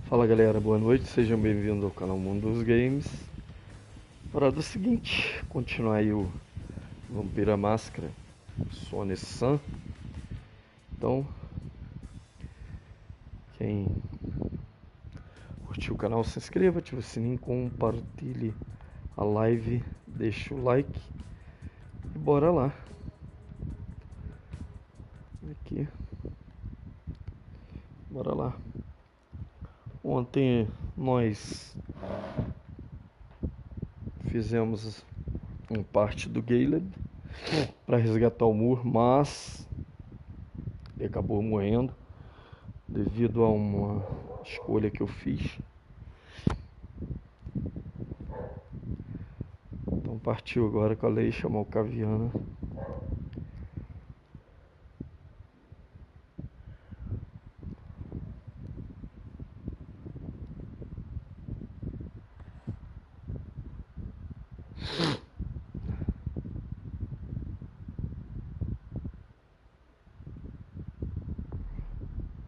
Fala galera, boa noite, sejam bem-vindos ao canal Mundo dos Games. Parada seguinte, continuar aí o Vampira Máscara, Swansong. Então, quem curtiu o canal, se inscreva, ative o sininho, compartilhe a live, deixa o like e bora lá. Aqui, bora lá. Ontem nós fizemos uma parte do Gale para resgatar o Moore, mas ele acabou morrendo devido a uma escolha que eu fiz. Então partiu agora com a lei, chamou o Caviana.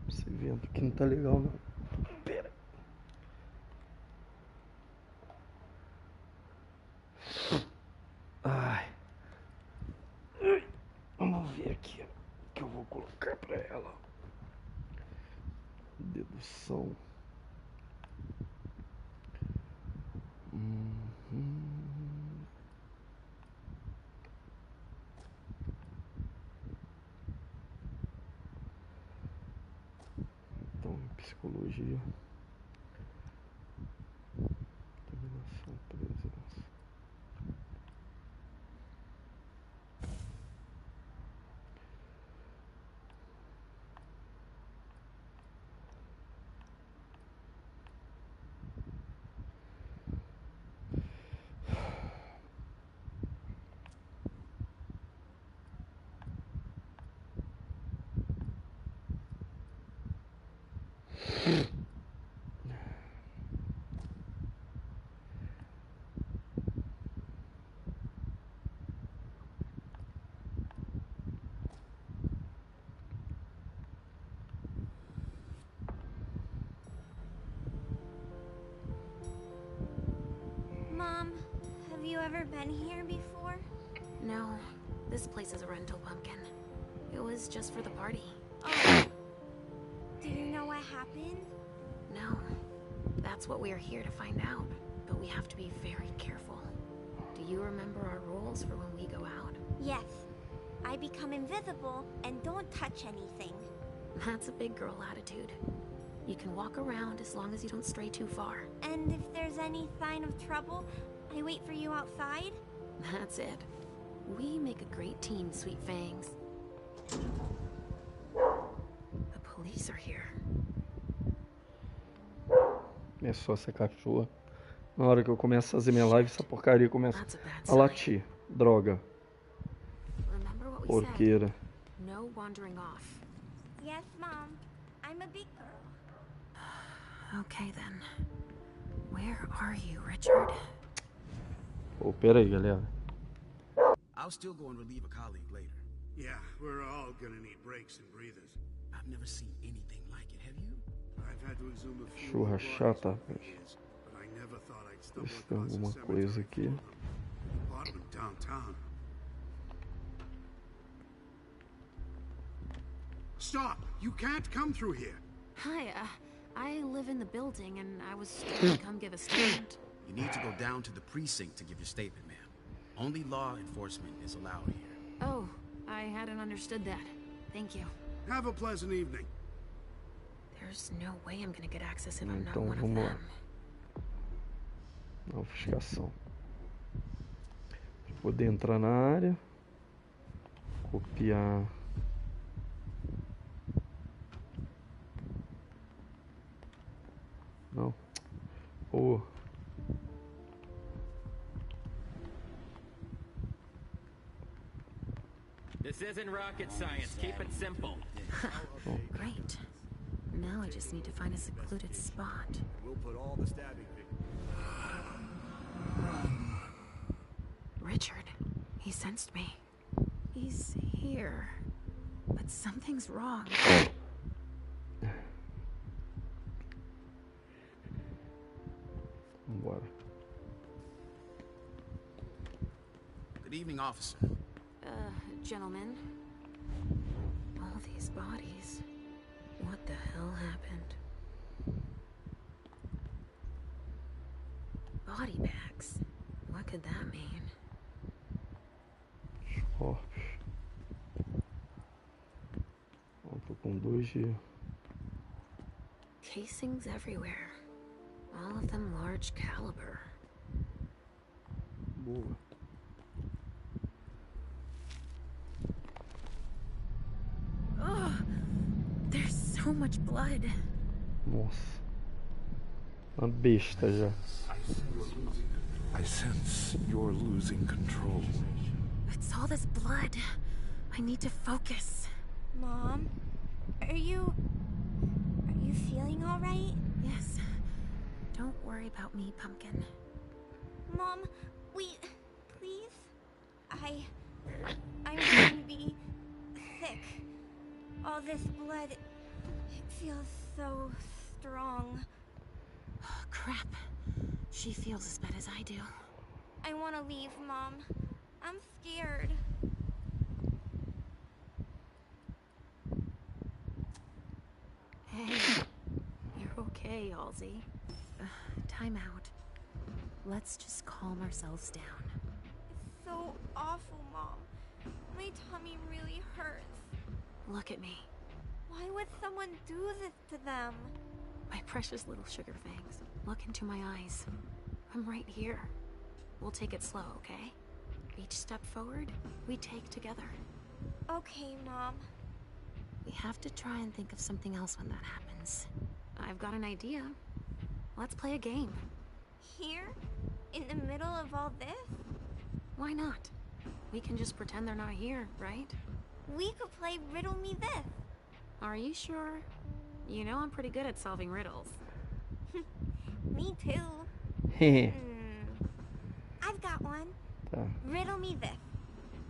Esse vento aqui não tá legal não. Pera. Ai. Vamos ver aqui o que eu vou colocar pra ela. Dedução. Então, psicologia. Dominação, presença. Mom, have you ever been here before? No, this place is a rental pumpkin. It was just for the party. Oh. Do you know what happened? No, that's what we are here to find out. But we have to be very careful. Do you remember our rules for when we go out? Yes. I become invisible and don't touch anything. That's a big girl attitude. You can walk around as long as you don't stray too far. And if there's any sign of trouble, I wait for you outside? That's it. We make a great team, Sweet Fangs. The police are here. Começou essa cachorra. Na hora que eu começo a fazer minha live, essa porcaria começa a latir. Droga. Porqueira. No wandering off. Yes, Mom. I'm a big girl. Okay then. Where are you, Richard? Oh, pera aí, galera. I'll still go and relieve a colleague later. Yeah, we're all gonna need breaks and breathers. I've never seen anything like it, have you? I've had to exhume a few Churra bodies chata, over the rapaz. years, but I never thought I'd stumble Deixa eu ver across a alguma cemetery coisa aqui. full of them. A lot of them downtown. Stop! You can't come through here. Hi, I live in the building and I was told to come give a statement. You need to go down to the precinct to give your statement, ma'am. Only law enforcement is allowed here. Oh, I hadn't understood that. Thank you. Have a pleasant evening. There's no way I'm gonna get access if I'm not Então one of vamos lá. them. Ofuscação. Para poder entrar na área. Copiar. Não. Oh. This isn't rocket science. Keep it simple. Great. Now I just need to find a secluded spot. We'll put all the stabbing victims. Richard, he sensed me. He's here. But something's wrong. Good evening, officer. Gentlemen. All these bodies. What the hell happened? Body bags. What could that mean? Corpos. Eu tô com 2 de... Casings everywhere. All of them large caliber. Boa. Oh, there's so much blood. Nossa. Uma besta já. I sense you're losing control. It's all this blood. I need to focus. Mom, are you feeling all right? Yes. Don't worry about me, Pumpkin. Mom, please? I'm going to be sick. All this blood, it feels so strong. Oh, crap. She feels as bad as I do. I want to leave, Mom. I'm scared. Hey, you're okay, Halsey. Time out. Let's just calm ourselves down. It's so awful, Mom. My tummy really hurts. Look at me. Why would someone do this to them? My precious little sugar fangs. Look into my eyes. I'm right here. We'll take it slow, okay? Each step forward, we take together. Okay, Mom. We have to try and think of something else when that happens. I've got an idea. Let's play a game. Here? In the middle of all this? Why not? We can just pretend they're not here, right? We could play Riddle Me This. Are you sure? You know I'm pretty good at solving riddles. Me too. Hehe. I've got one. Tá. Riddle me this.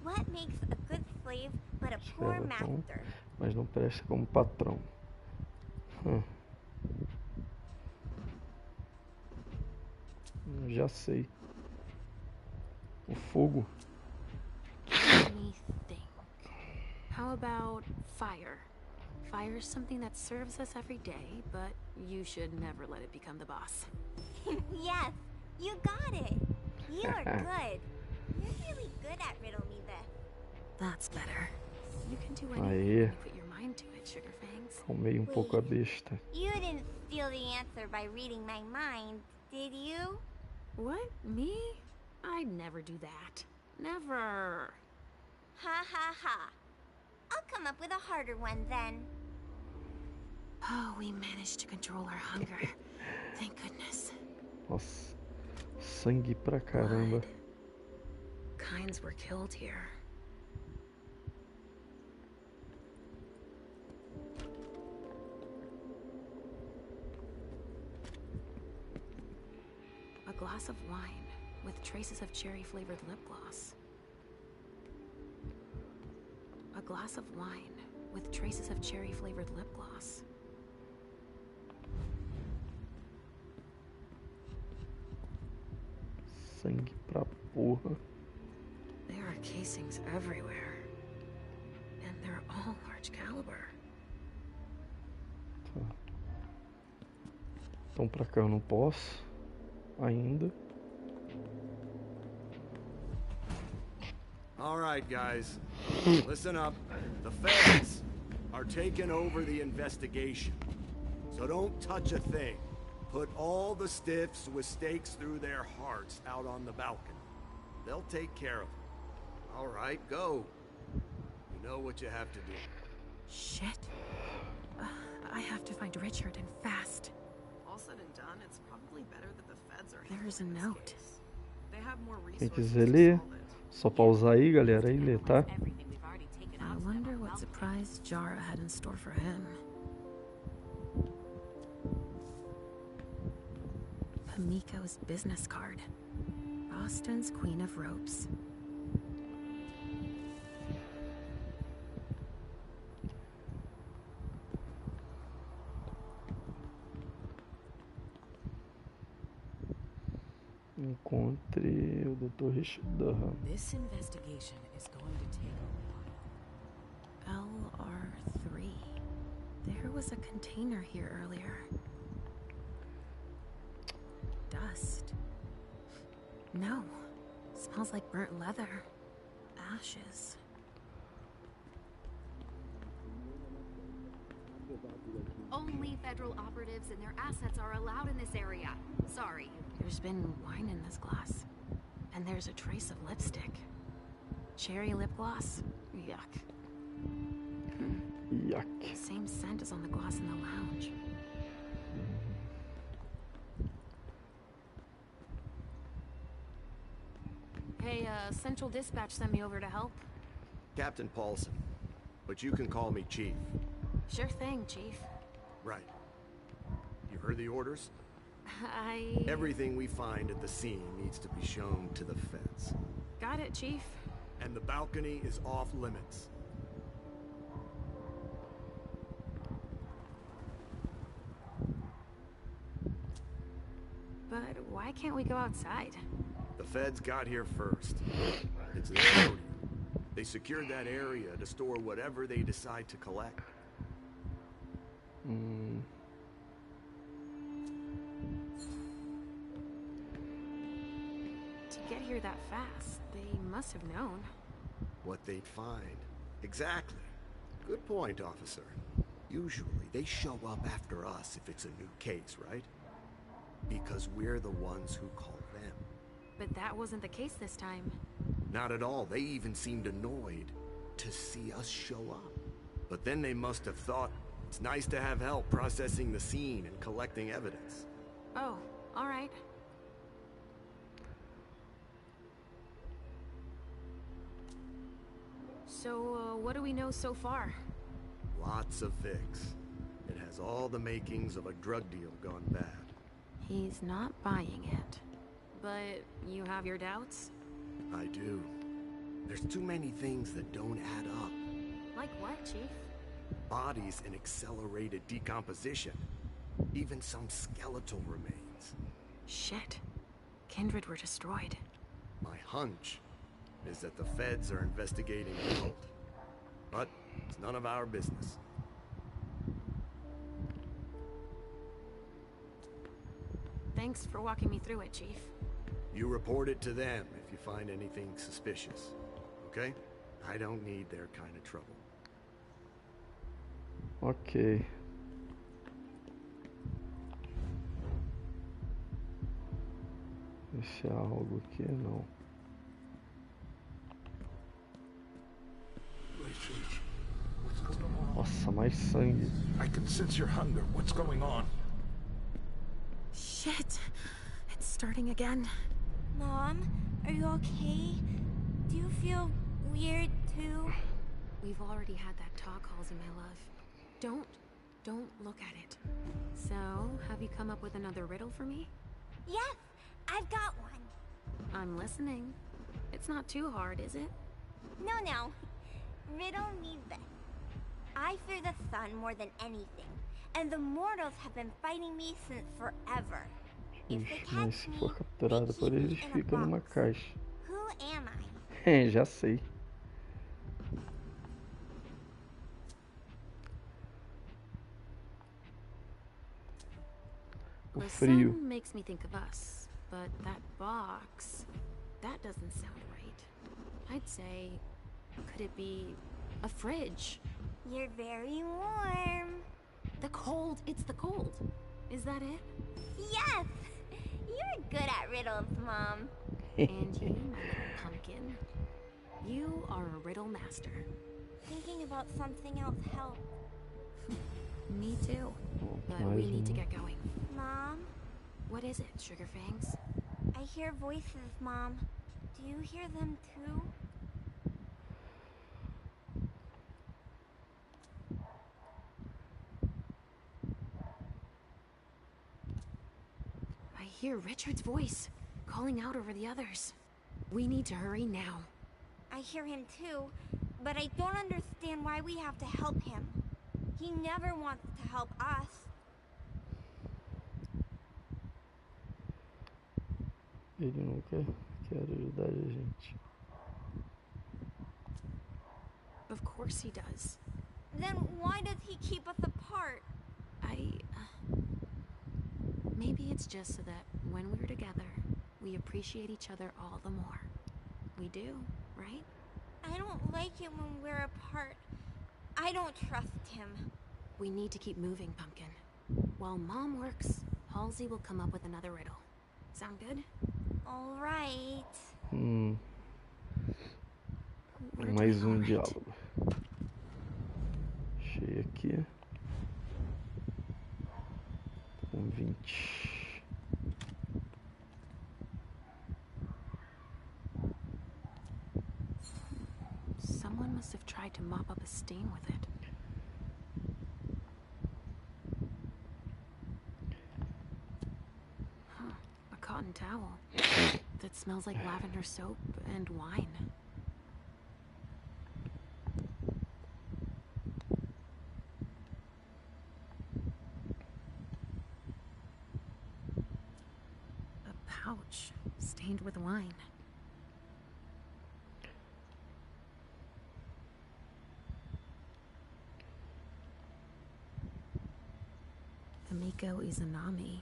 What makes a good slave but a poor Escreva bom, master? mas não presta como patrão. Eu já sei. O fogo. Let me think. How about fire? Fire is something that serves us every day, but you should never let it become the boss. Yes, you got it. You are good. You're really good at Riddle Me This. That's better. You can do anything Aê. when you put your mind to it, Sugar Fangs. Calmei pouco a besta. You didn't steal the answer by reading my mind, did you? What? Me? I'd never do that. Never. Ha ha ha. I'll come up with a harder one then. Oh, we managed to control our hunger. Thank goodness. Nossa. Sangue pra caramba. Blood. Kinds were killed here. A glass of wine with traces of cherry-flavored lip gloss. A glass of wine with traces of cherry-flavored lip gloss. Sangue pra porra. There are casings everywhere. And they're all large caliber. Tá. Então pra cá eu não posso. Ainda. All right, guys. Listen up. The feds are taking over the investigation. So don't touch a thing. Put all the stiffs with stakes through their hearts out on the balcony. They'll take care of them. All right, go. You know what you have to do. Shit. I have to find Richard and fast. All said and done, it's probably better that the feds are There's a handling this note. case. They have more Quem resources quiser to ler, solve it. só pausar aí, galera, e ler, tá? I wonder what surprise Jara had in store for him. Pamiko's business card. Boston's Queen of Ropes. Encontre o Dr. Richard Durham. This investigation is going to take a while. LR3. There was a container here earlier. Dust. No. Smells like burnt leather. Ashes. Only federal operatives and their assets are allowed in this area. Sorry. There's been wine in this glass. And there's a trace of lipstick. Cherry lip gloss? Yuck. Yuck. Same scent as on the glass in the lounge. Hey, Central Dispatch sent me over to help. Captain Paulson, but you can call me Chief. Sure thing, Chief. Right. You heard the orders? I... Everything we find at the scene needs to be shown to the feds. Got it, Chief. And the balcony is off limits. But why can't we go outside? The feds got here first. It's their podium. They secured that area to store whatever they decide to collect. To get here that fast, they must have known. What they'd find. Exactly. Good point, officer. Usually, they show up after us if it's a new case, right? Because we're the ones who call them. But that wasn't the case this time. Not at all. They even seemed annoyed to see us show up. But then they must have thought it's nice to have help processing the scene and collecting evidence. Oh, all right. So, what do we know so far? Lots of Vicks. It has all the makings of a drug deal gone bad. He's not buying it. But you have your doubts? I do. There's too many things that don't add up. Like what, Chief? Bodies in accelerated decomposition. Even some skeletal remains. Shit. Kindred were destroyed. My hunch is that the feds are investigating the cult. But it's none of our business. Thanks for walking me through it, Chief. You report it to them if you find anything suspicious. Okay? I don't need their kind of trouble. Ok. Esse é algo que não. Nossa, mais sangue. I can sense your hunger. What's going on? Shit. It's starting again. Mom, are you okay? Do you feel weird too? We've already had that talk, Halsey, my love. Don't look at it. So, have you come up with another riddle for me? Yes, I've got one. I'm listening. It's not too hard, is it? No. Riddle me this. I fear the sun more than anything, and the mortals have been fighting me since forever. If they Ixi, mas catch se me, for capturado they por keep eles, me in a fica numa box. caixa. Who am I? Já sei. O The frio. sun makes me think of us, but that box, that doesn't sound right. I'd say, could it be a fridge? You're very warm. The cold, it's the cold. Is that it? Yes! You're good at riddles, Mom. And you, my little pumpkin, you are a riddle master. Thinking about something else helps. Me too. But we need to get going. Mom? What is it, Sugar Fangs? I hear voices, Mom. Do you hear them too? I hear Richard's voice, calling out over the others. We need to hurry now. I hear him too, but I don't understand why we have to help him. He never wants to help us. Ele nunca quer ajudar. course he does. Then why does he keep us apart? Maybe it's just so that when we're together, we appreciate each other all the more. We do, right? I don't like it when we're apart. I don't trust him. We need to keep moving, Pumpkin. While Mom works, Halsey will come up with another riddle. Sound good? All right. Mais diálogo. Achei aqui. 20. Someone must have tried to mop up a stain with it. Huh, a cotton towel that smells like lavender soap and wine. Pouch stained with wine. Amiko Izanami.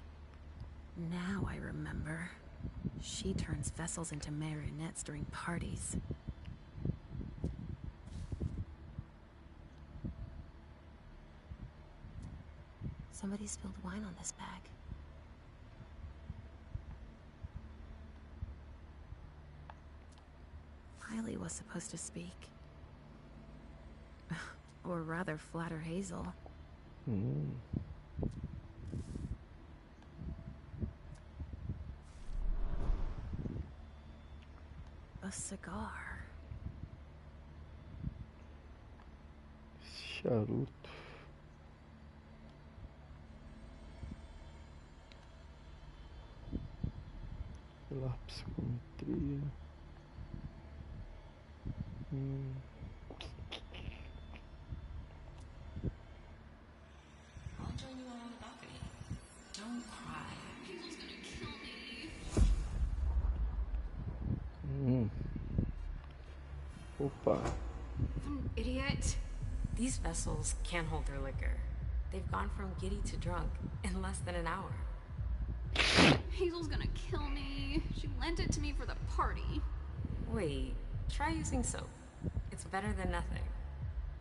Now I remember. She turns vessels into marionettes during parties. Somebody spilled wine on this bag. Miley was supposed to speak. Or rather, flatter Hazel. A cigar. Charuto. Pela psicometria. I'll join you out on the balcony. Don't cry. People's gonna kill me. Opa. I'm an idiot. These vessels can't hold their liquor. They've gone from giddy to drunk in less than an hour. Hazel's gonna kill me. She lent it to me for the party. Wait, try using soap. It's better than nothing.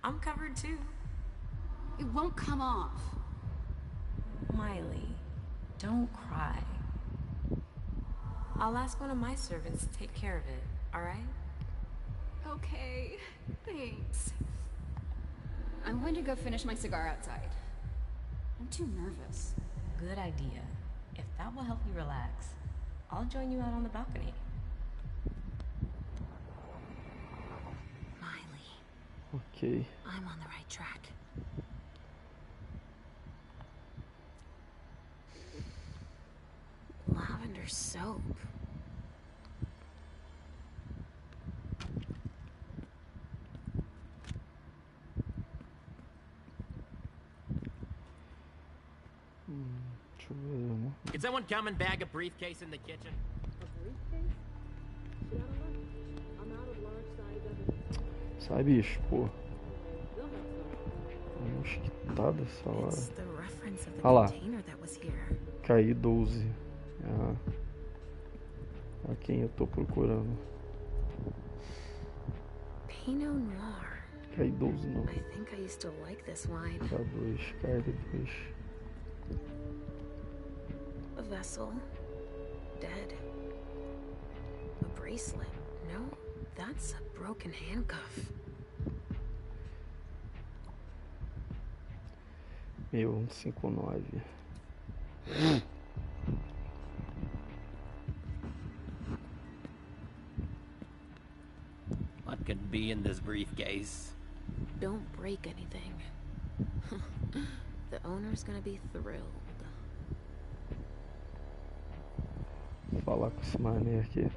I'm covered too. It won't come off. Miley, don't cry. I'll ask one of my servants to take care of it, alright? Okay, thanks. I'm going to go finish my cigar outside. I'm too nervous. Good idea. If that will help you relax, I'll join you out on the balcony. Miley. Ok. I'm on the right track. Lavender soap. Deixa eu ver, né? Can someone come and bag a briefcase in the kitchen? Sai, bicho, pô. Mosquitada essa hora. It's the reference of the Ah lá. container that was here. Caí 12. A quem eu tô procurando. Pinot Noir. Caí 12 não. I think I used to like this wine. K2, KD2. A vessel. Dead. A bracelet. No, that's a broken handcuff. Meu, 159. What could be in this briefcase? Don't break anything. The owner's gonna be thrilled. Falar com esse mané aqui.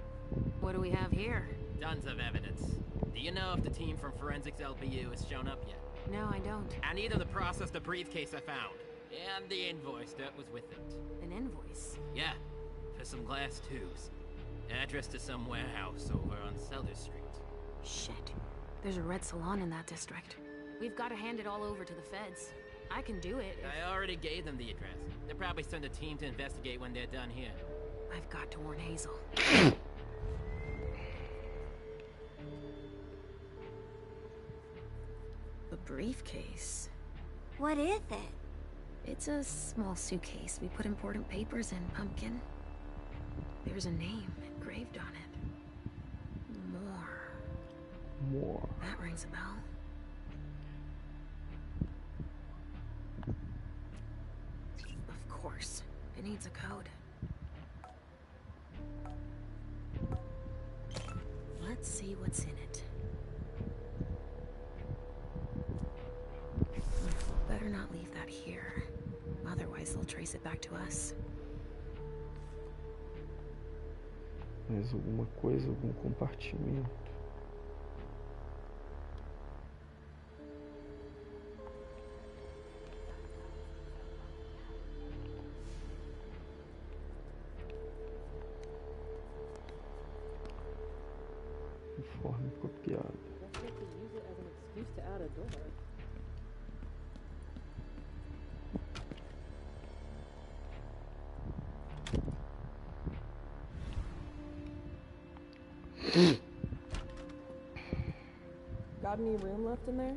What do we have here? Tons of evidence. Do you know if the team from Forensics LBU has shown up yet? No, I don't. I need them to process the briefcase I found. And the invoice that was with it. An invoice? Yeah, for some glass tubes. Address to some warehouse over on Cellar Street. Shit. There's a red salon in that district. We've got to hand it all over to the feds. I can do it. I already gave them the address. They'll probably send a team to investigate when they're done here. I've got to warn Hazel. A briefcase. What is it? It's a small suitcase. We put important papers in, Pumpkin. There's a name engraved on it. More. That rings a bell. Of course. It needs a code. Let's see what's in it. Better not leave that here. Otherwise, they'll trace it back to us. Mais alguma coisa, algum compartimento. Informe copiado. Got any room left in there?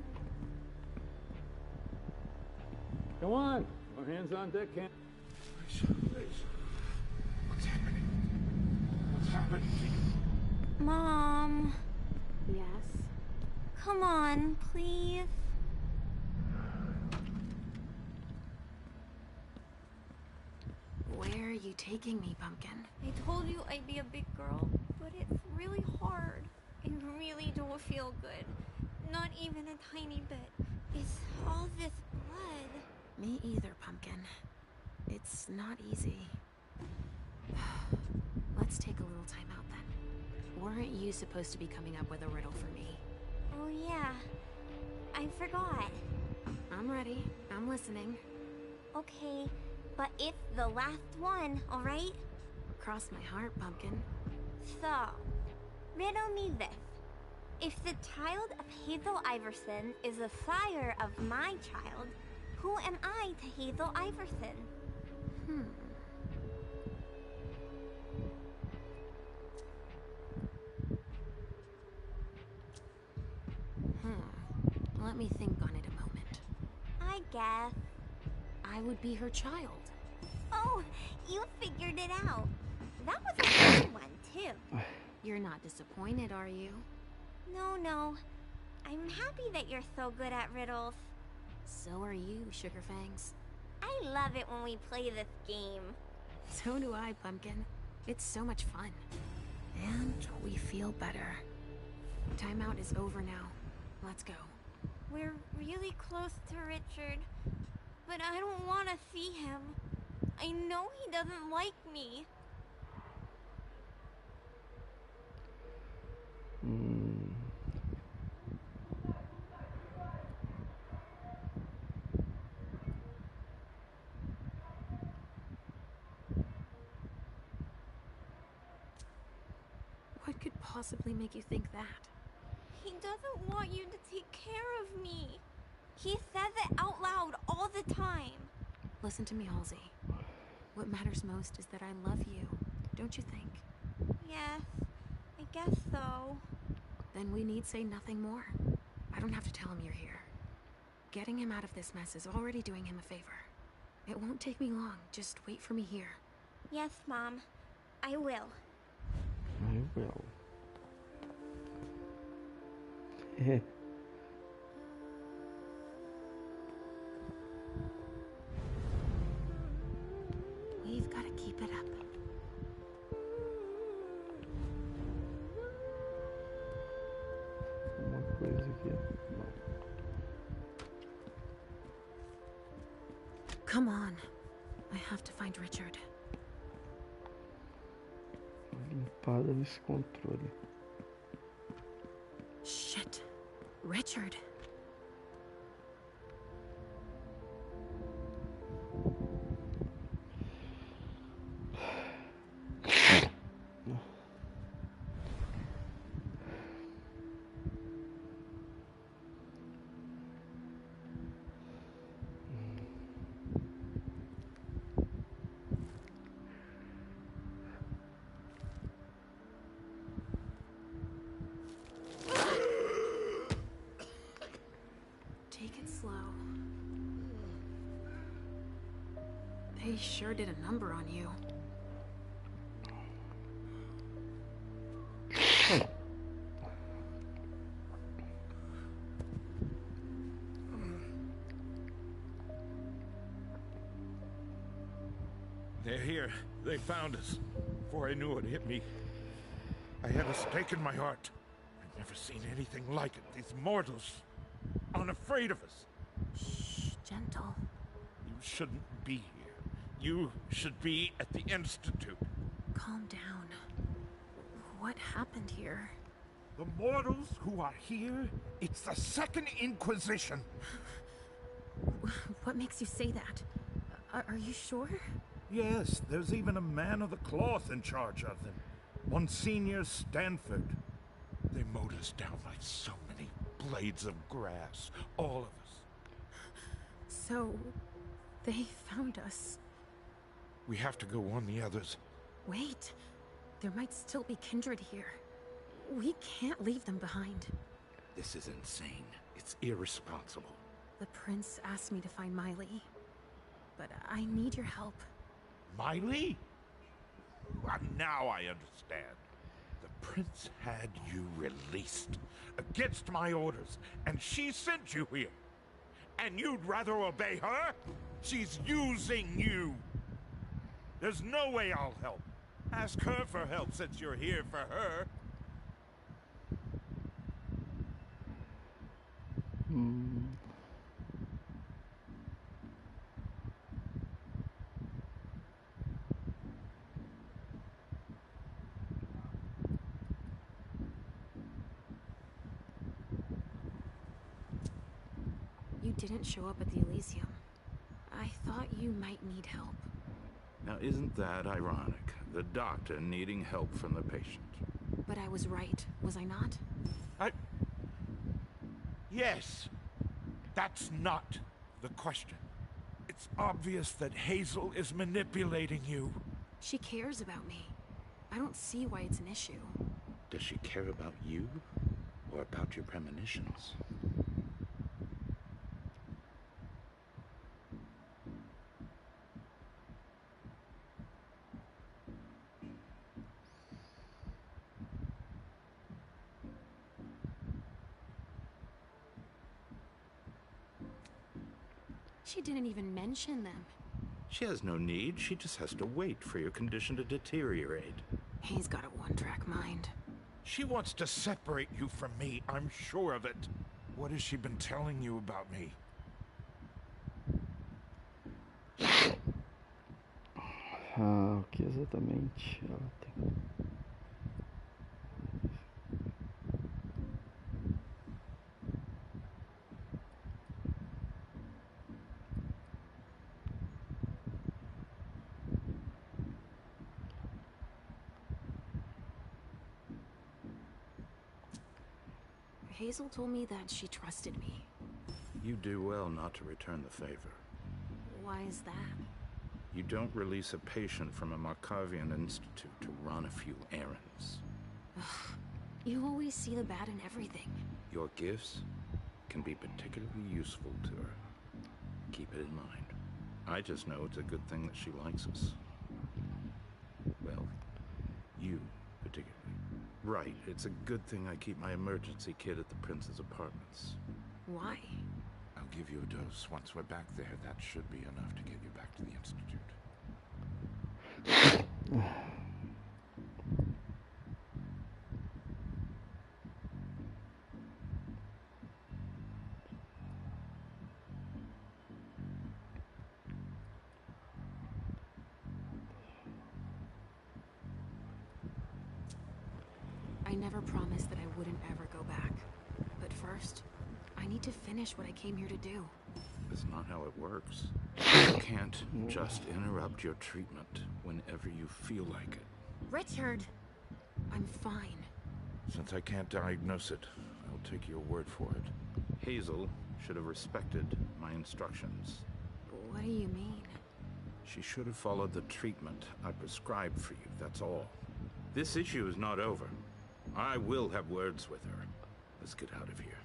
Come on, more hands on deck, Cam. What's happening? What's happening to you? Mom. Yes? Come on, please. Where are you taking me, Pumpkin? I told you I'd be a big girl, but it's really hard. I really don't feel good. Not even a tiny bit. It's all this blood. Me either, Pumpkin. It's not easy. Let's take a little time out then. Weren't you supposed to be coming up with a riddle for me? Oh yeah, I forgot. I'm ready. I'm listening. Okay, but it's the last one, alright? Cross my heart, Pumpkin. So, riddle me this. If the child of Hazel Iverson is the sire of my child, who am I to Hazel Iverson? Let me think on it a moment. I guess. I would be her child. Oh, you figured it out. That was a good one, too. You're not disappointed, are you? No. I'm happy that you're so good at riddles. So are you, Sugarfangs. I love it when we play this game. So do I, Pumpkin. It's so much fun. And we feel better. Timeout is over now. Let's go. We're really close to Richard, but I don't want to see him. I know he doesn't like me. What could possibly make you think that? He doesn't want you to take care of me. He says it out loud all the time. Listen to me, Halsey. What matters most is that I love you, don't you think? Yes, I guess so. Then we need say nothing more. I don't have to tell him you're here. Getting him out of this mess is already doing him a favor. It won't take me long. Just wait for me here. Yes, Mom. I will. I will. We've got to keep it up. Uma coisa aqui. Não. Come on. I have to find Richard. Uma limpada nesse controle. Shit. Richard. They sure did a number on you. They're here. They found us. Before I knew it hit me, I had a stake in my heart. I've never seen anything like it. These mortals, unafraid of us. Shh, gentle. You shouldn't be here. You should be at the Institute. Calm down. What happened here? The mortals who are here, it's the Second Inquisition. What makes you say that? Are you sure? Yes, there's even a man of the cloth in charge of them. Monsignor Stanford. They mowed us down like so many blades of grass, all of us. So, they found us. We have to go warn the others. Wait, there might still be kindred here. We can't leave them behind. This is insane. It's irresponsible. The prince asked me to find Miley, but I need your help. Miley? Well, now I understand. The prince had you released against my orders, and she sent you here. And you'd rather obey her? She's using you. There's no way I'll help. Ask her for help since you're here for her. You didn't show up at the Elysium. I thought you might need help. Now, isn't that ironic? The doctor needing help from the patient. But I was right, was I not? Yes. That's not the question. It's obvious that Hazel is manipulating you. She cares about me. I don't see why it's an issue. Does she care about you? Or about your premonitions? She didn't even mention them. She has no need. She just has to wait for your condition to deteriorate. He's got a one-track mind. She wants to separate you from me, I'm sure of it. What has she been telling you about me? O que exatamente ela tem? Hazel told me that she trusted me. You do well not to return the favor. Why is that? You don't release a patient from a Markovian institute to run a few errands. Ugh, you always see the bad in everything. Your gifts can be particularly useful to her. Keep it in mind. I just know it's a good thing that she likes us. Well, you particularly. Right, it's a good thing I keep my emergency kit at the prince's apartments. Why? I'll give you a dose. Once we're back there, that should be enough to get you back to the institute. I never promised that I wouldn't ever go back. But first, I need to finish what I came here to do. That's not how it works. You can't just interrupt your treatment whenever you feel like it. Richard! I'm fine. Since I can't diagnose it, I'll take your word for it. Hazel should have respected my instructions. What do you mean? She should have followed the treatment I prescribed for you, that's all. This issue is not over. I will have words with her. Let's get out of here.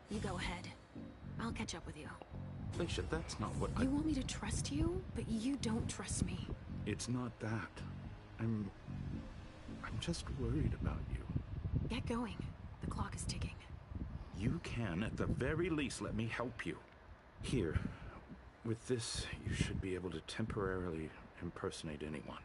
You go ahead. I'll catch up with you. Felicia, that's not what You want me to trust you, but you don't trust me. It's not that. I'm just worried about you. Get going. The clock is ticking. You can, at the very least, let me help you. Here, with this, you should be able to temporarily impersonate anyone.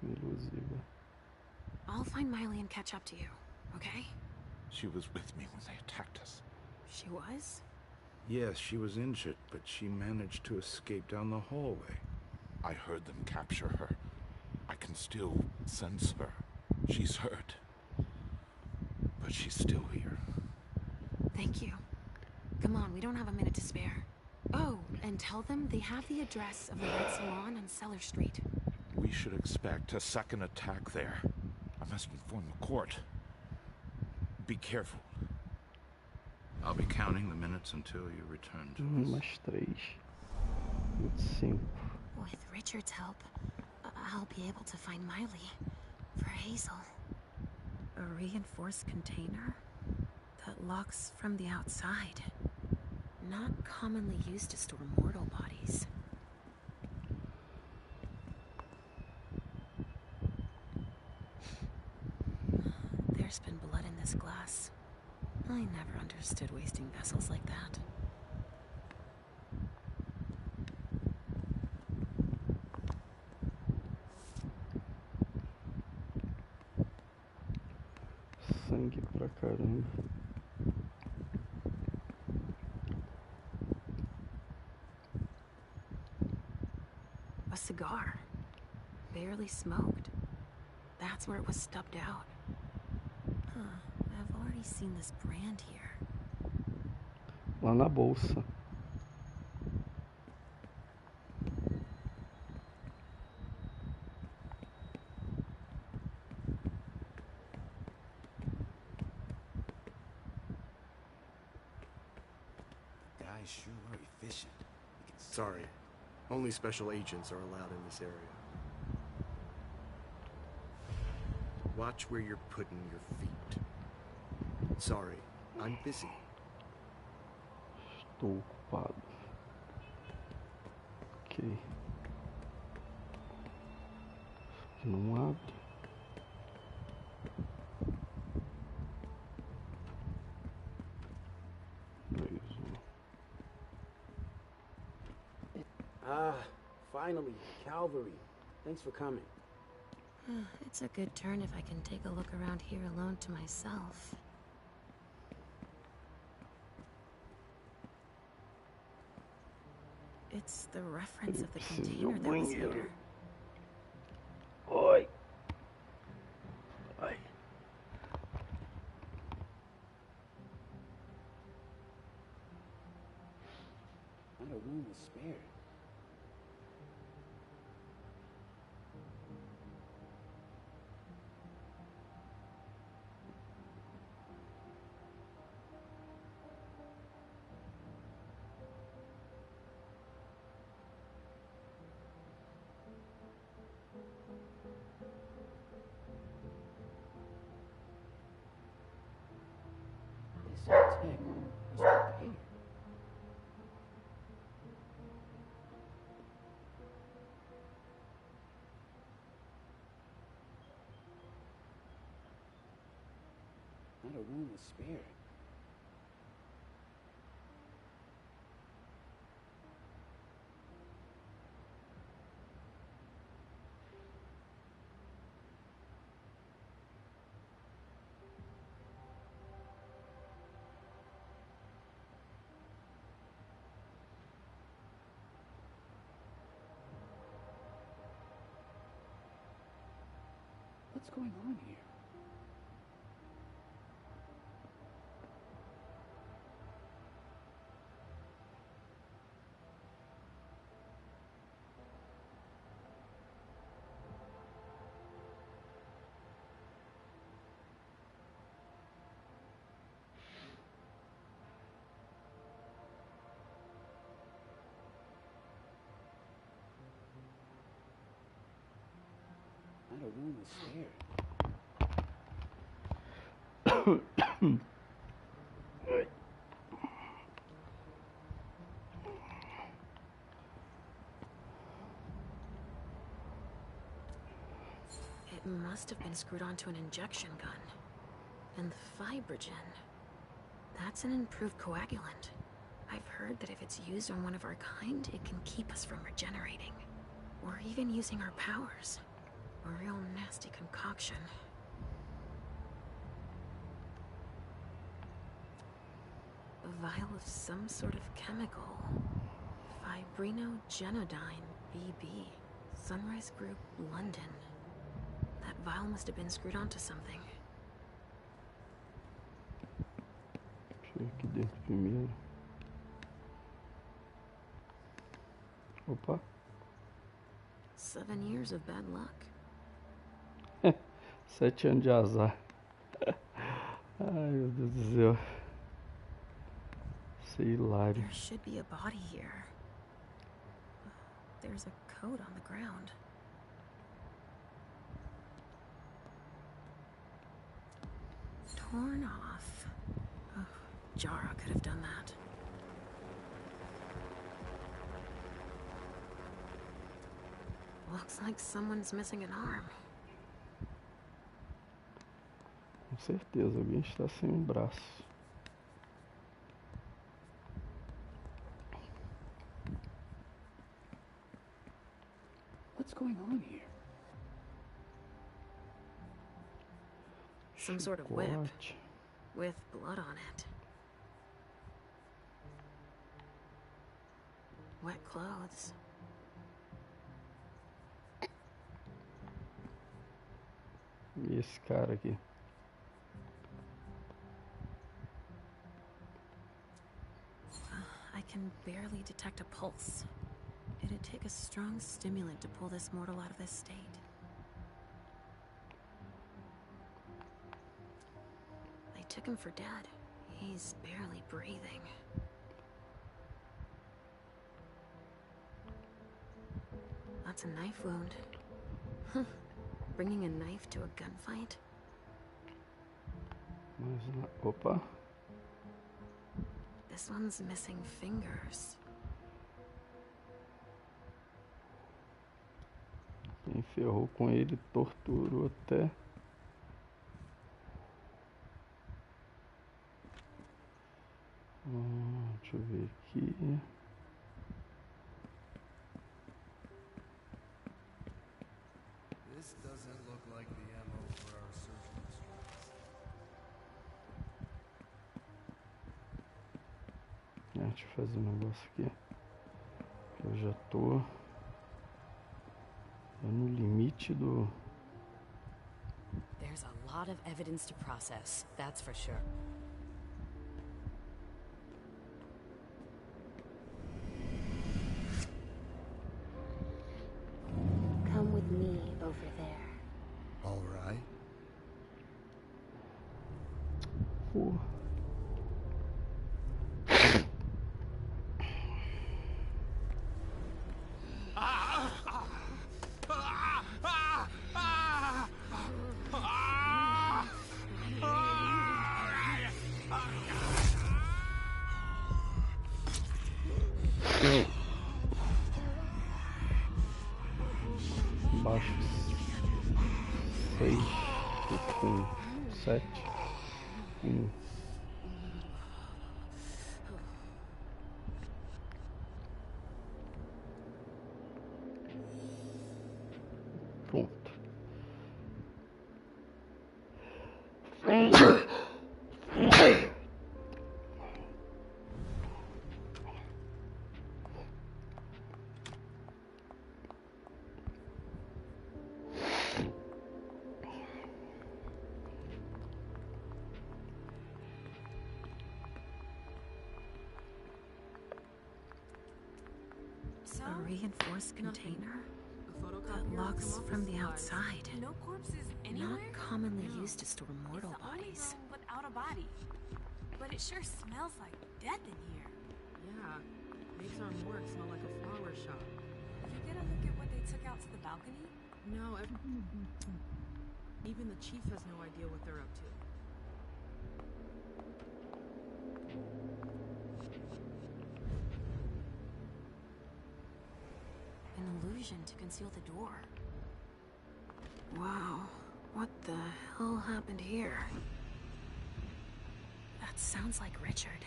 Elusiva. I'll find Miley and catch up to you, okay? She was with me when they attacked us. She was? Yes, she was injured, but she managed to escape down the hallway. I heard them capture her. I can still sense her. She's hurt. But she's still here. Thank you. Come on, we don't have a minute to spare. Oh, and tell them they have the address of the Red Salon on Cellar Street. We should expect a second attack there. I must inform the court. Be careful. I'll be counting the minutes until you return to us. Mais 3. 25. With Richard's help, I'll be able to find Miley for Hazel. A reinforced container that locks from the outside. Not commonly used to store mortal bodies. There's been blood in this glass. I never understood wasting vessels like that. Sangue pra caramba. A cigar. Barely smoked. That's where it was stubbed out. Huh. I've already seen this brand here. Lá na bolsa. Guys sure are efficient. Sorry. Only special agents are allowed in this area. Watch where you're putting your feet. Sorry, I'm busy. Estou ocupado. Ok. Aqui não abre. Ah, finally, Calvary. Thanks for coming. It's a good turn if I can take a look around here alone to myself. It's the reference of the container that was here. Oi. Ai. Not a room was spared. This tech was prepared. Not a room was spared. What's going on here? a room with stairs. It must have been screwed onto an injection gun. And the fibrogen. That's an improved coagulant. I've heard that if it's used on one of our kind, it can keep us from regenerating. Or even using our powers. A real nasty concoction. A vial of some sort of chemical. Fibrinogenodine, BB. Sunrise Group, London. That vial must have been screwed onto something. Deixa eu ver aqui dentro primeiro. Opa. 7 years of bad luck. 7 anos de azar. Ai, meu Deus do céu. Isso é hilário. There should be a body here. There's a coat on the ground. Torn off. Oh, Jara could have done that. Looks like someone's missing an arm. Com certeza, alguém está sem um braço. What's going on here? Some sort of whip with blood on it. Wet clothes. E esse cara aqui? I can barely detect a pulse. It'd take a strong stimulant to pull this mortal out of this state. They took him for dead. He's barely breathing. That's a knife wound. Bringing a knife to a gunfight? Opa. This one's missing fingers. Quem ferrou com ele, torturou até. Deixa eu ver aqui. This doesn't look like the ammo for our search instruments. Deixa eu fazer um negócio aqui. Eu já tô no limite do. There's a lot of evidence to process, that's for sure. Come with me over there. All right. Pô. Baixo 6 com 7 Pronto. A reinforced container that locks from the outside. No corpses anywhere? Not commonly used to store mortal It's the only bodies. room without a body. But it sure smells like death in here. Yeah, makes our morgue smell like a flower shop. Did you get a look at what they took out to the balcony? No, even the chief has no idea what they're up to. An illusion to conceal the door. Wow, what the hell happened here? That sounds like Richard.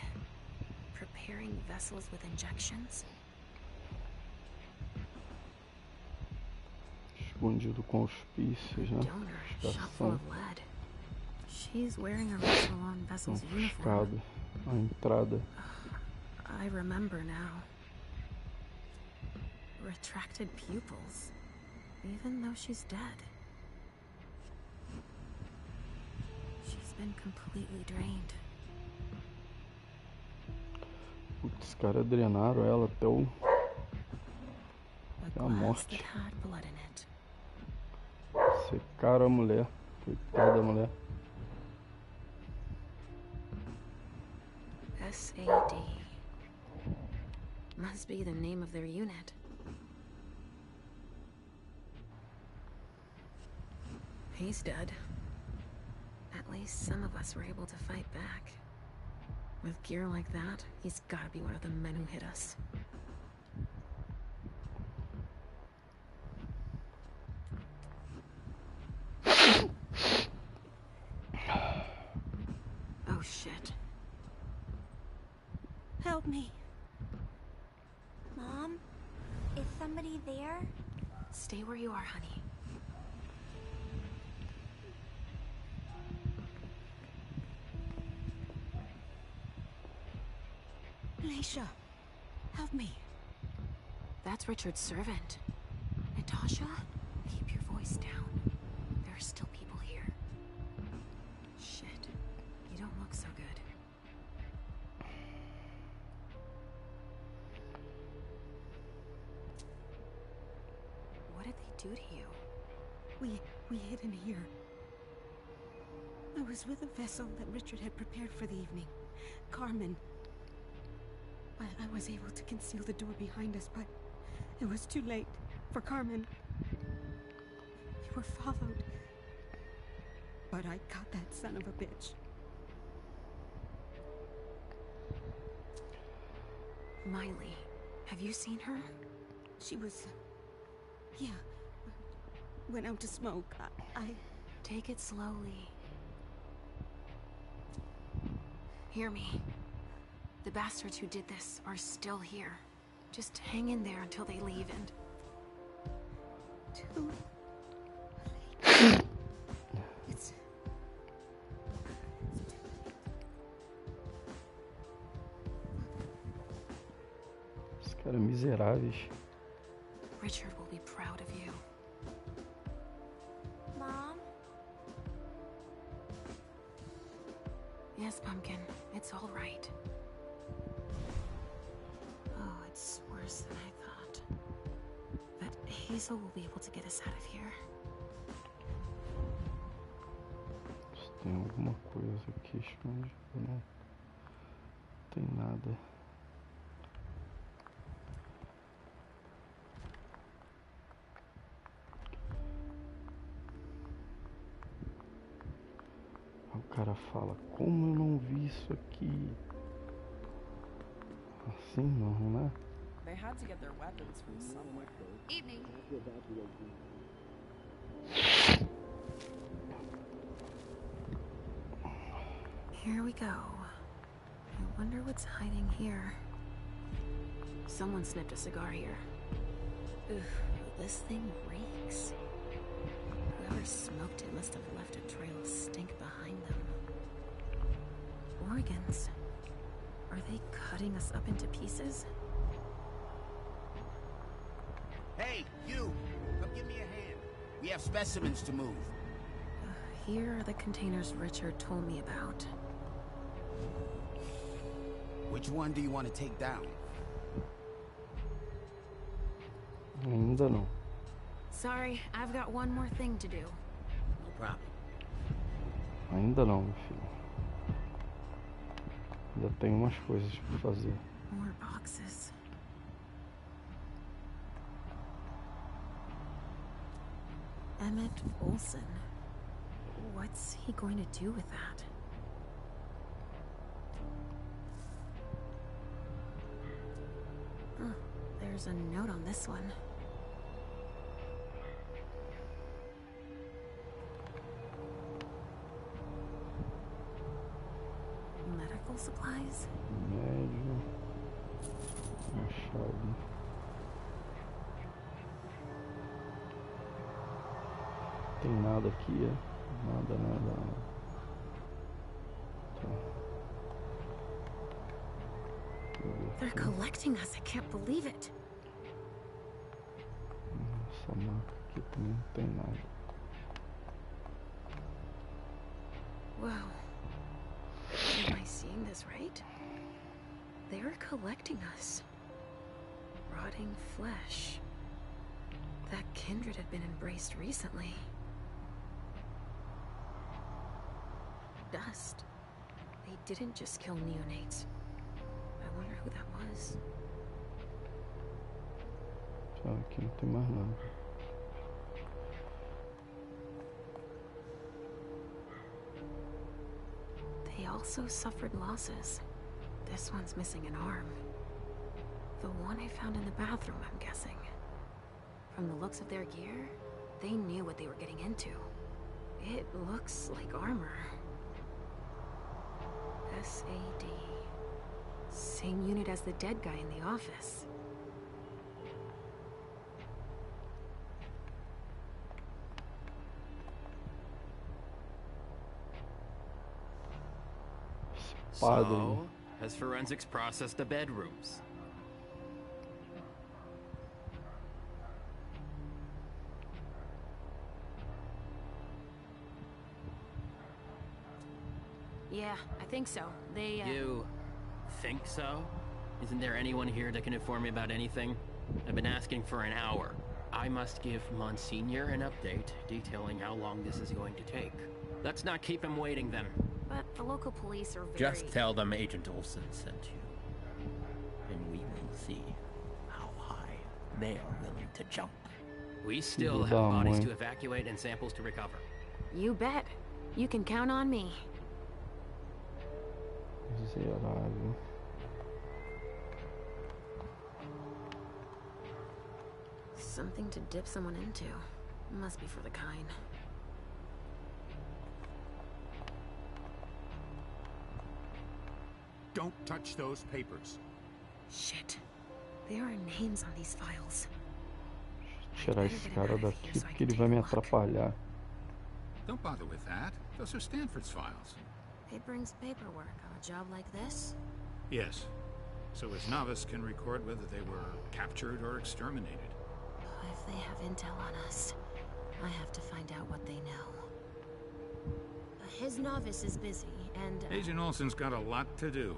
Preparing vessels with injections? Escondido com auspícios, né? Donor, shot full of lead. She's wearing a Rosalon vessel's uniform. A entrada. I remember now. Retracted pupils, even though she's dead. She's been completely drained. Putz, os caras drenaram ela até a morte. Secaram a mulher. Coitada da mulher. SAD. Must be the name of their unit. He's dead. At least some of us were able to fight back. With gear like that, he's gotta be one of the men who hit us. Oh shit. Help me. Mom? Is somebody there? Stay where you are, honey. Leisha, help me. That's Richard's servant. Natasha, keep your voice down. There are still people here. Shit, you don't look so good. What did they do to you? We hid in here. I was with a vessel that Richard had prepared for the evening. Carmen. I was able to conceal the door behind us, but it was too late for Carmen. We were followed. But I caught that son of a bitch. Miley, have you seen her? She was... yeah. Went out to smoke. I... Take it slowly. Hear me. The bastards who did this are still here. Just hang in there until they leave and... Too late. It's... Os caras miseráveis. Richard will be proud of you. Mom? Yes, Pumpkin. It's all right. Oh, it's worse than I thought. But Hazel will be able to get us out of here. Tem alguma coisa aqui escondida, não tem nada. O cara fala, como eu não vi isso aqui? Assim não, né? They had to get their weapons from somewhere. Evening. Here we go. I wonder what's hiding here. Someone snipped a cigar here. Ugh, this thing reeks. Whoever smoked it must have left a trail of stink behind them. Organs. Are they cutting us up into pieces? Hey, you! Come give me a hand. We have specimens to move. Here are the containers Richard told me about. Which one do you want to take down? Ainda não. Sorry, I've got one more thing to do. No problem. Ainda não, meu filho. Ainda tem umas coisas pra fazer. More boxes. Emmett Olsen. What's he going to do with that? Oh, there's a note on this one. Medical supplies? Médio. Uma chave. Tem nada aqui, é? Nada. Tá. They're collecting us. I can't believe it. Essa marca aqui também não tem nada. Wow. Am I seeing this right? They're collecting us. Rotting flesh. That kindred had been embraced recently. Dust. They didn't just kill neonates. I wonder who that was. Tá, aqui não tem mais nada. They also suffered losses. This one's missing an arm. The one I found in the bathroom, I'm guessing. From the looks of their gear, they knew what they were getting into. It looks like armor. SAD. Same unit as the dead guy in the office. So, has forensics processed the bedrooms? Yeah, I think so. They, You think so? Isn't there anyone here that can inform me about anything? I've been asking for an hour. I must give Monsignor an update detailing how long this is going to take. Let's not keep him waiting then. But the local police are very... Just tell them Agent Olsen sent you. And we will see how high they are willing to jump. We still have bodies to evacuate and samples to recover. You bet. You can count on me. Zerado. Something to dip someone into. Must be for the kind. Don't touch those papers. Shit. There are names on these files. Tirar esse cara daqui porque ele vai me atrapalhar. Don't bother with that. Those are Stanford's files. It brings paperwork on a job like this? Yes. So his novice can record whether they were captured or exterminated. If they have intel on us, I have to find out what they know. His novice is busy, and... Agent Olsen's got a lot to do.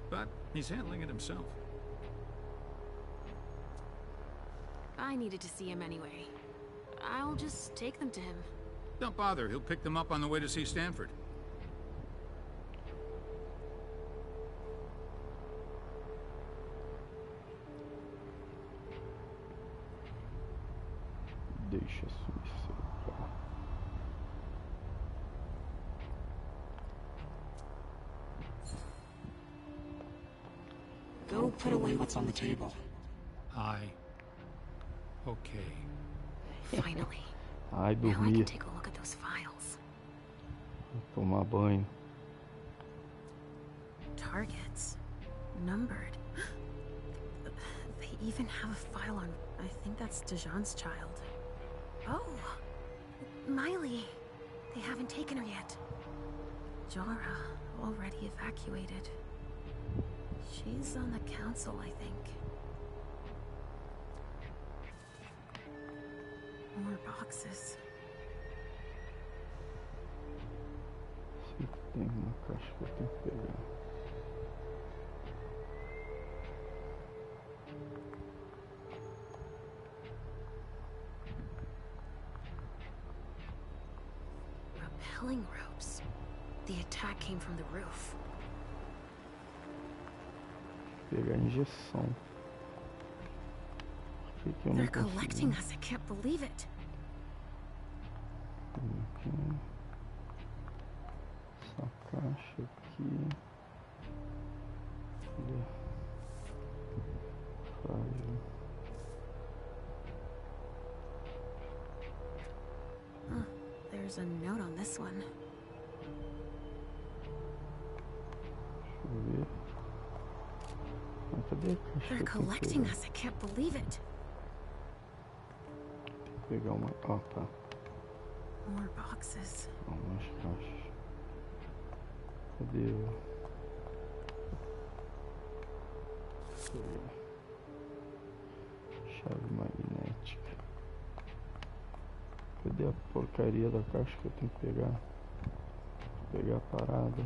But he's handling it himself. I needed to see him anyway. I'll just take them to him. Don't bother. He'll pick them up on the way to see Stanford. Deixa suicida. Go put away what's on the table. Okay. Finally. Ai, Now I dormir. can take a look at those files. Vou tomar banho. Targets. Numbered. They even have a file on... I think that's Dijon's child. Oh! Miley! They haven't taken her yet. Jara, already evacuated. She's on the council, I think. More boxes. Se tem uma caixa que eu tenho que pegar. Rappelling ropes. The attack came from the roof. Pegar a injeção. Por que eu não They're collecting consegui? us. I can't believe it. Aqui. Essa caixa aqui. Cadê? Frágil. There's a note on this one. Deixa eu ver. Ah, cadê a caixa? They're collecting us. I can't believe it. Tem que pegar uma. Ah, tá. More boxes. Algumas caixas. Cadê o. Chave magnética. Cadê a porcaria da caixa que eu tenho que pegar? Vou pegar a parada.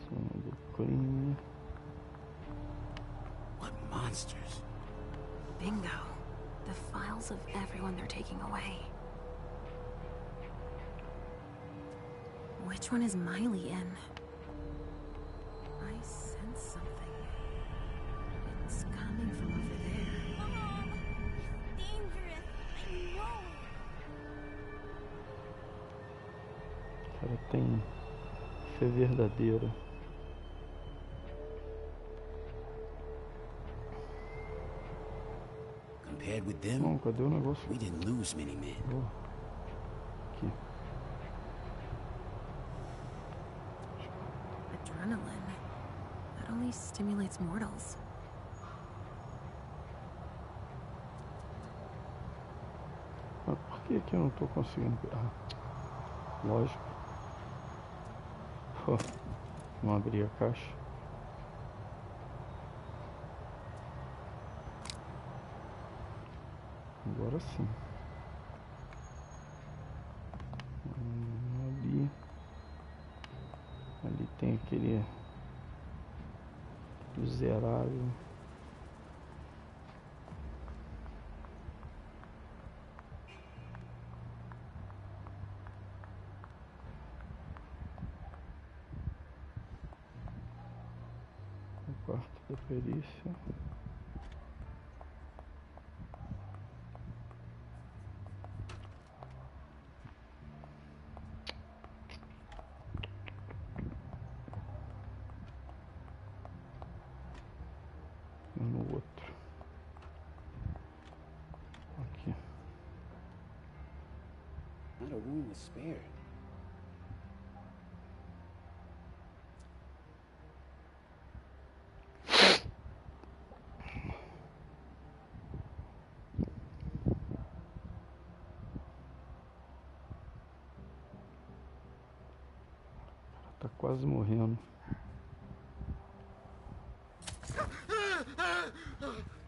Cena do crime. What monsters? Bingo. The files of everyone they're taking away. Which one is Miley in? I sense something. It's coming from over there. Mom! Dangerous! I know it! Cara, tem fé verdadeira. Compared with them, Não, cadê o negócio? we didn't lose many men. Oh. Aqui. Adrenaline. That only stimulates mortals. Mas por que eu não tô conseguindo? Ah, lógico. Oh, não abri a caixa. Agora sim. Ali. Ali tem aquele miserável. O quarto da perícia. No outro. Aqui. Not a room was spared. Tá quase morrendo.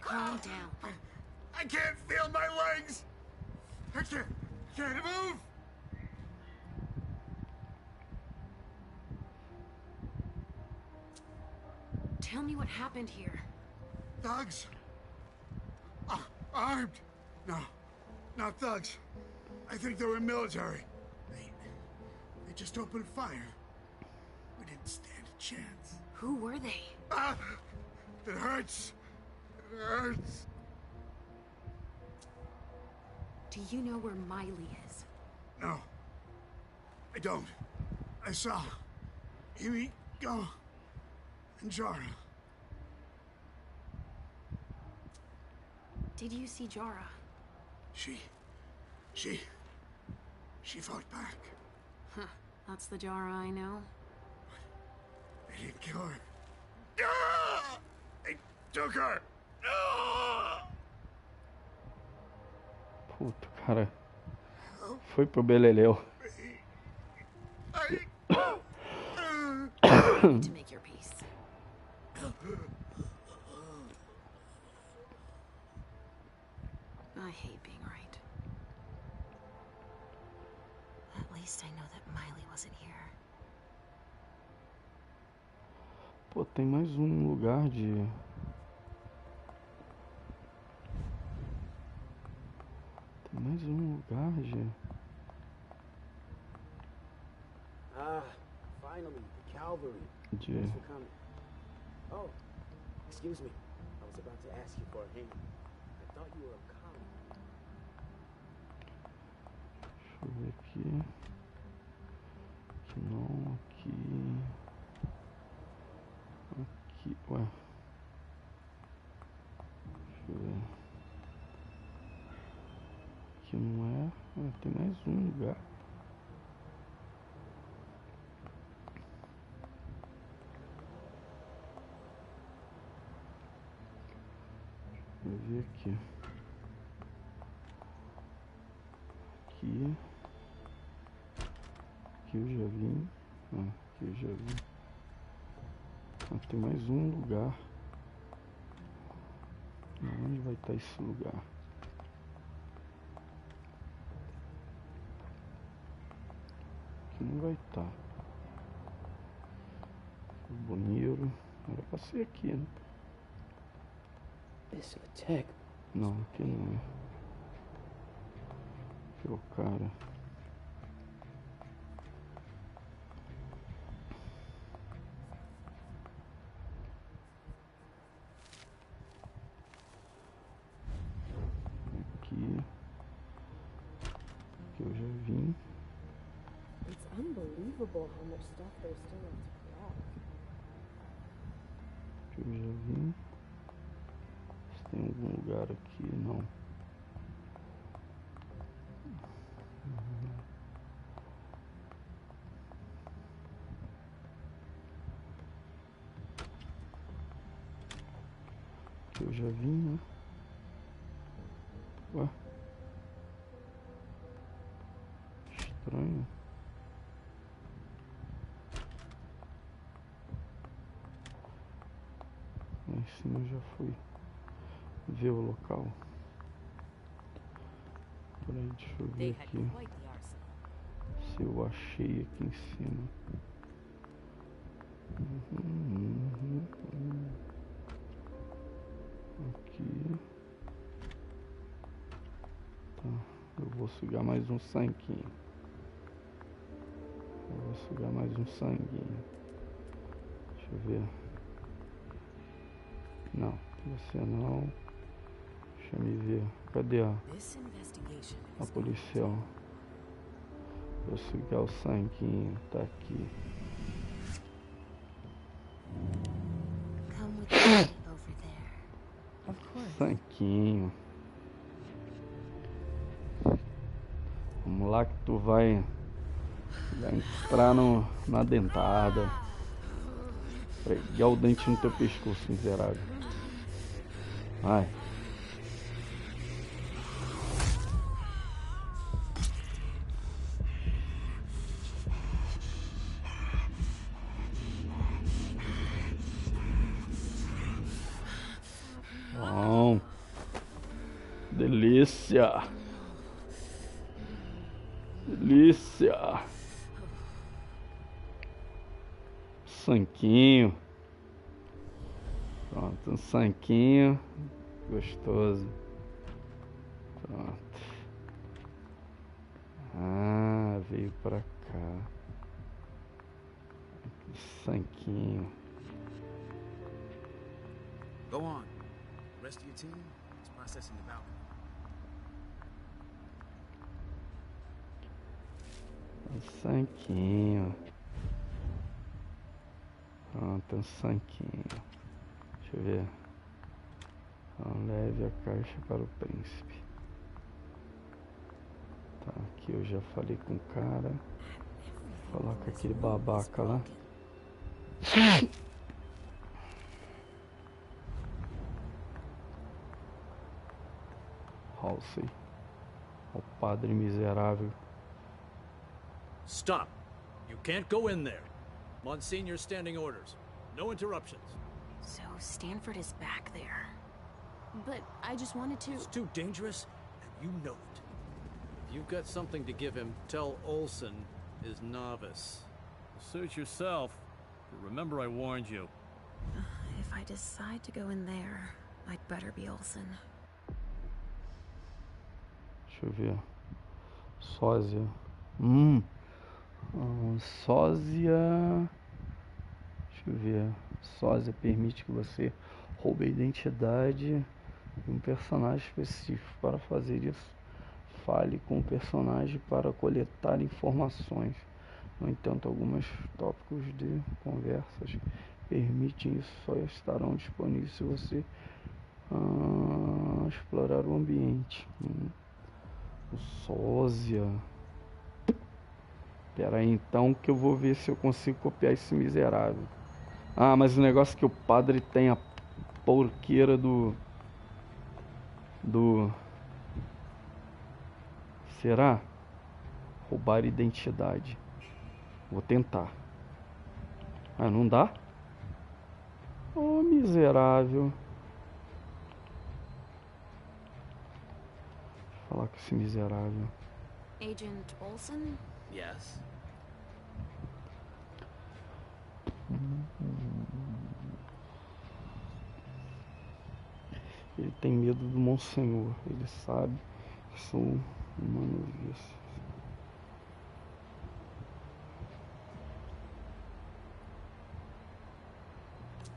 Calm down. I can't feel my legs! I can't move! Tell me what happened here. Thugs? Armed? No, not thugs. I think they were military. They just opened fire. We didn't stand a chance. Who were they? It hurts. It hurts. Do you know where Miley is? No, I don't. I saw Amy go and Jara. Did you see Jara? She fought back. Huh. That's the Jara I know. They didn't kill her. They took her. Puta, cara. Foi pro beleléu. To make your peace. I hate being right. At least I know that Miley wasn't here. Pô, tem mais um lugar de... Tem mais um lugar de... cavalry. de Thanks for coming. Oh, excuse me. I was about to ask you for a hand. I thought you were a collie. Deixa eu ver aqui. Aqui não, aqui. Aqui, ué. Deixa eu ver. Aqui não é. Ah, tem mais um lugar. Deixa eu ver aqui. Aqui. Aqui eu já vim. Ah, aqui eu já vim. Ah, tem mais um lugar. Onde vai estar esse lugar? Aqui não vai estar. O banheiro. Era pra ser aqui, né? Discotheque. Não, aqui não é. Aqui é o cara. Aqui. Aqui eu já vim. It's unbelievable how much stuff there's still left to grab. Aqui eu já vim. Se tem algum lugar aqui, não. Aqui eu já vim, né? Ué? Estranho. Lá em cima eu já fui ver o local. Peraí, deixa eu ver aqui se eu achei aqui em cima. Aqui. Tá, eu vou sugar mais um sanguinho. Eu vou sugar mais um sanguinho. Deixa eu ver. Não, você não. Deixa eu me ver. Cadê a policial? Vou sugar o sanguinho. Tá aqui. Sanguinho. Vamos lá que tu vai entrar na dentada. Pregar o dente no teu pescoço, miserável. Vai. Bom. Delícia. Delícia. Sanquinho. Pronto, um sanquinho gostoso. Pronto. Ah, veio pra cá. Sanquinho. Go on. The rest of your team is processing the balcony. Um sanquinho. Pronto, um sanquinho. Deixa eu ver. Então, leve a caixa para o príncipe. Tá, aqui eu já falei com o cara. Vou falar com aquele babaca lá. Halsey. O padre miserável. Stop. You can't go in there. Monsignor's standing orders. No interruptions. So Stanford is back there. But I just wanted to... It's too dangerous, and you know it. If you've got something to give him, tell Olsen is novice. Suit yourself, but remember I warned you. If I decide to go in there, I'd better be Olsen. Deixa eu ver. Sósia. Sósia. Deixa eu ver. Sósia permite que você roube a identidade de um personagem específico. Para fazer isso, fale com o personagem para coletar informações. No entanto, alguns tópicos de conversas permitem isso, só estarão disponíveis se você explorar o ambiente. O sósia. Pera aí então que eu vou ver se eu consigo copiar esse miserável. Ah, mas o negócio é que o padre tem a porqueira do... Será? Roubar identidade. Vou tentar. Ah, não dá? Oh, miserável. Vou falar com esse miserável. Agent Olsen? Yes. Ele tem medo do Monsenhor. Ele sabe que sou uma noviça.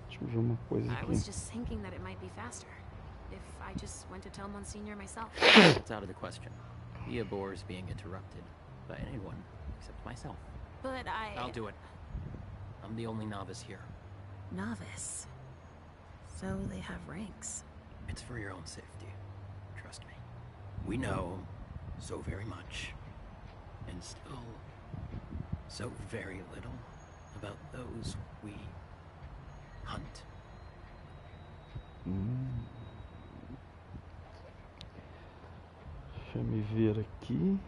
Deixa eu ver uma coisa aqui. I was just thinking that it might be faster if I just went to tell Monsignor myself. It's out of the question. He abhors being interrupted by anyone except myself. But I'll do it. I'm the only novice here. Novice? So they have ranks. It's for your own safety. Trust me. We know so very much, and still so very little about those we hunt. Deixa eu me ver aqui.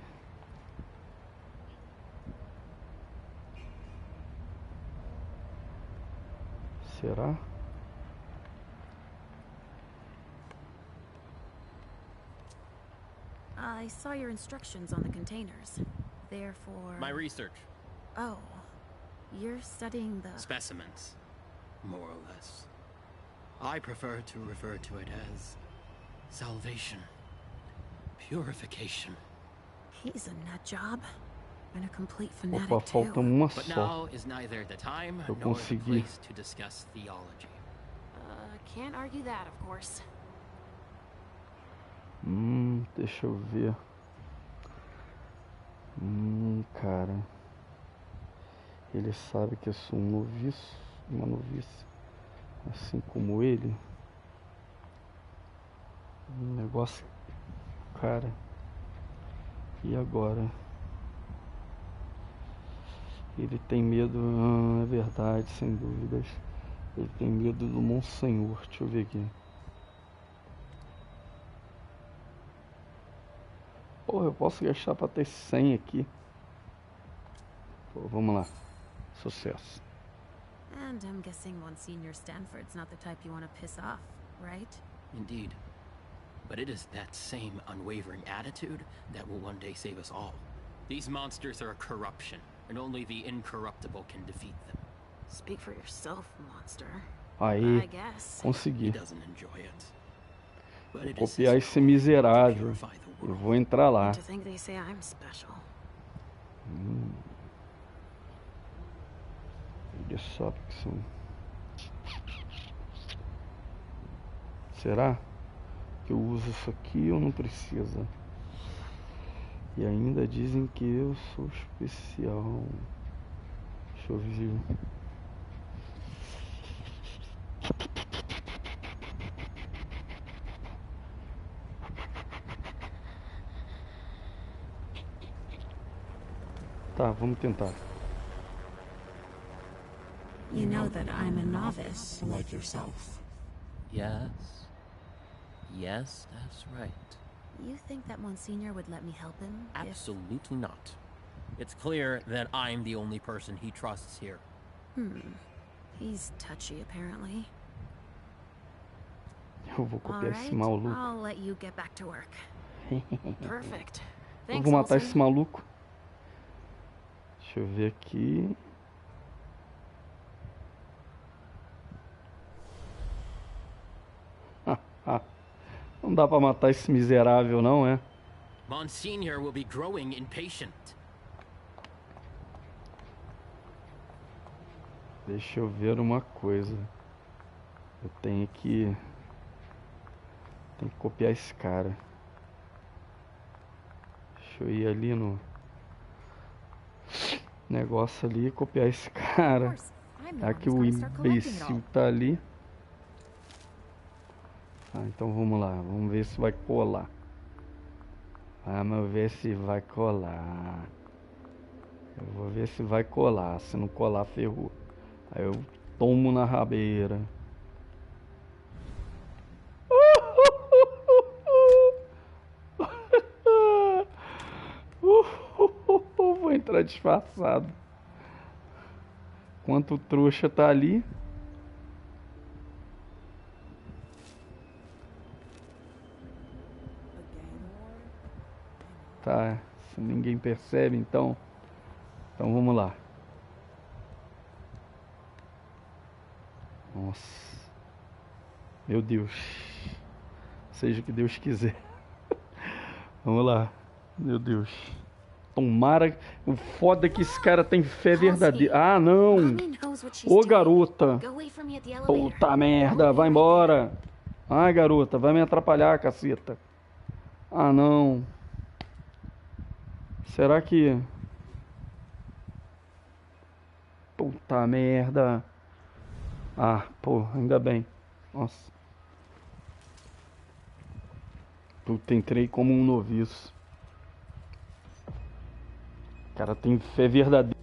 Será? I saw your instructions on the containers. Therefore... My research. Oh. You're studying the... Specimens, more or less. I prefer to refer to it as salvation, purification. He's a nut job. And a complete fanatic Opa, falta uma But só. now is neither the time Eu nor the consegui. place to discuss theology. Can't argue that, of course. Deixa eu ver. Cara. Ele sabe que eu sou um noviço, uma noviça. Assim como ele. Negócio. Cara. E agora? Ele tem medo. É verdade, sem dúvidas. Ele tem medo do Monsenhor. Deixa eu ver aqui. Porra, eu posso gastar pra ter 100 aqui. Pô, vamos lá. Sucesso. And I'm guessing Monsignor Stanford's not the type you want to piss off, right? Indeed. But it is that same unwavering attitude that will one day save us all. These monsters are a corruption, and only the incorruptible can defeat them. Speak for yourself, monster. Aí, I guess. consegui. He doesn't enjoy it. But Vou it is copiar his esse miserável. Eu vou entrar lá. To think they say I'm special. Ele sabe que são. Será que eu uso isso aqui ou não precisa? E ainda dizem que eu sou especial. Deixa eu ver. Tá, vamos tentar. You know that I'm a novice. Like yourself. Yes. Yes, that's right. You think that Monsignor would let me help him? Absolutely not. It's clear that I'm the only person he trusts here. He's touchy, apparently. Eu vou copiar esse Alright, maluco. I'll let you get back to work. Perfect. Eu Thanks, vou matar Olsen. esse maluco. Deixa eu ver aqui. Não dá pra matar esse miserável, não, é? Monsignor will be growing impatient. Deixa eu ver uma coisa. Eu tenho que copiar esse cara. Deixa eu ir ali no negócio ali e copiar esse cara. Aqui o imbecil tá ali. Então vamos lá. Vamos ver se vai colar. Vamos ver se vai colar. Eu vou ver se vai colar. Se não colar, ferrou. Aí eu tomo na rabeira. Vou entrar disfarçado. Enquanto o trouxa tá ali. Tá, se ninguém percebe, então vamos lá. Nossa. Meu Deus. Seja o que Deus quiser. Vamos lá. Meu Deus. Tomara. O foda é que esse cara tem fé verdadeira. Ah, não. Ô, garota. Puta merda. Vai embora. Ai, garota. Vai me atrapalhar, caceta. Ah, não. Será que... Puta merda. Ah, pô, ainda bem. Nossa. Puta, entrei como um noviço. O cara tem fé verdadeira.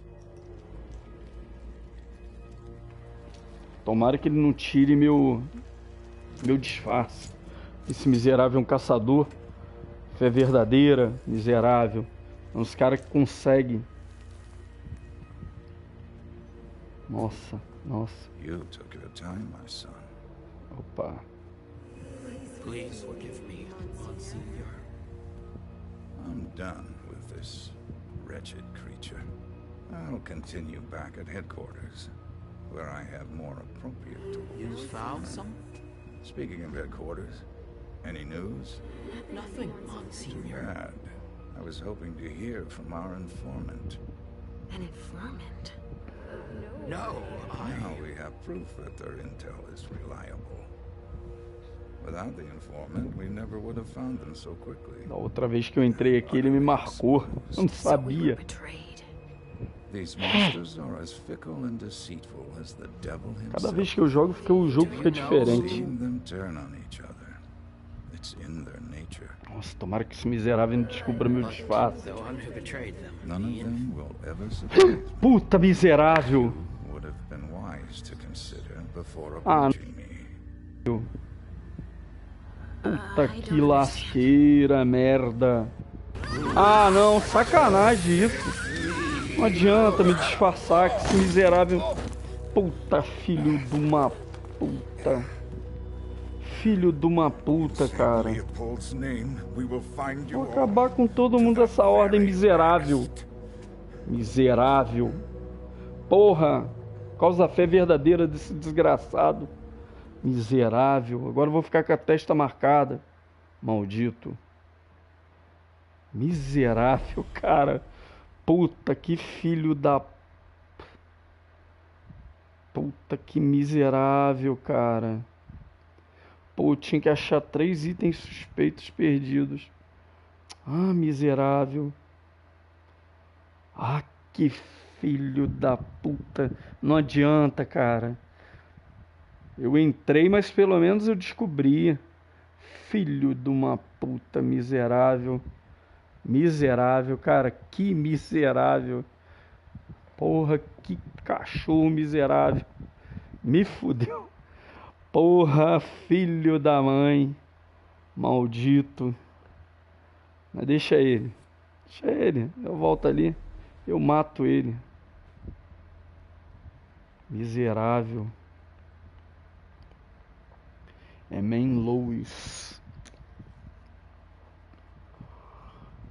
Tomara que ele não tire meu disfarce. Esse miserável é um caçador. Fé verdadeira, miserável. É uns caras que conseguem. Nossa, nossa. You took your time, my son. Opa. Please forgive me, Monsignor. I'm done with this wretched creature. I'll continue back at headquarters, where I have more appropriate tools. You found some? Speaking of headquarters, any news? Nothing, Monsignor. Bad. I was hoping to hear from our informant. An informant? No, Now we have proof that their intel is reliable. Without the informant, we never would have found them so quickly. Da outra vez que eu entrei aqui, ele me marcou. Eu não sabia. These monsters are as fickle and deceitful as the devil himself. Cada vez que eu jogo, o jogo fica diferente. Seeing them turn on each other. It's in their nature. Nossa, tomara que esse miserável não descubra meu disfarce. None of them will ever survive. Puta miserável. Would have been wise to consider before Ah, approaching me. Puta que lasqueira, merda. Ah, não, sacanagem isso. Não adianta me disfarçar que esse miserável... Puta, filho de uma puta. Filho de uma puta, cara. Vou acabar com todo mundo dessa ordem miserável. Miserável. Porra. Causa a fé verdadeira desse desgraçado. Miserável. Agora eu vou ficar com a testa marcada. Maldito. Miserável, cara. Puta, que filho da... Puta, que miserável, cara. Pô, eu tinha que achar 3 itens suspeitos perdidos. Ah, miserável. Ah, que filho da puta. Não adianta, cara. Eu entrei, mas pelo menos eu descobri. Filho de uma puta, miserável. Miserável, cara. Que miserável. Porra, que cachorro miserável. Me fudeu. Porra, filho da mãe. Maldito. Mas deixa ele. Deixa ele. Eu volto ali. Eu mato ele. Miserável. É Man Lois.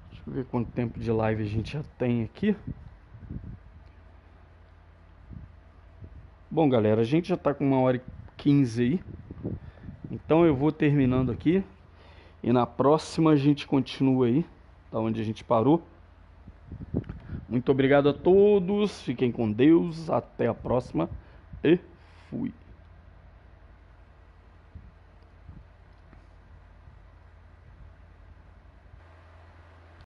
Deixa eu ver quanto tempo de live a gente já tem aqui. Bom, galera, a gente já tá com 1h15 aí. Então eu vou terminando aqui. E na próxima a gente continua aí, da onde a gente parou. Muito obrigado a todos. Fiquem com Deus. Até a próxima. e fui.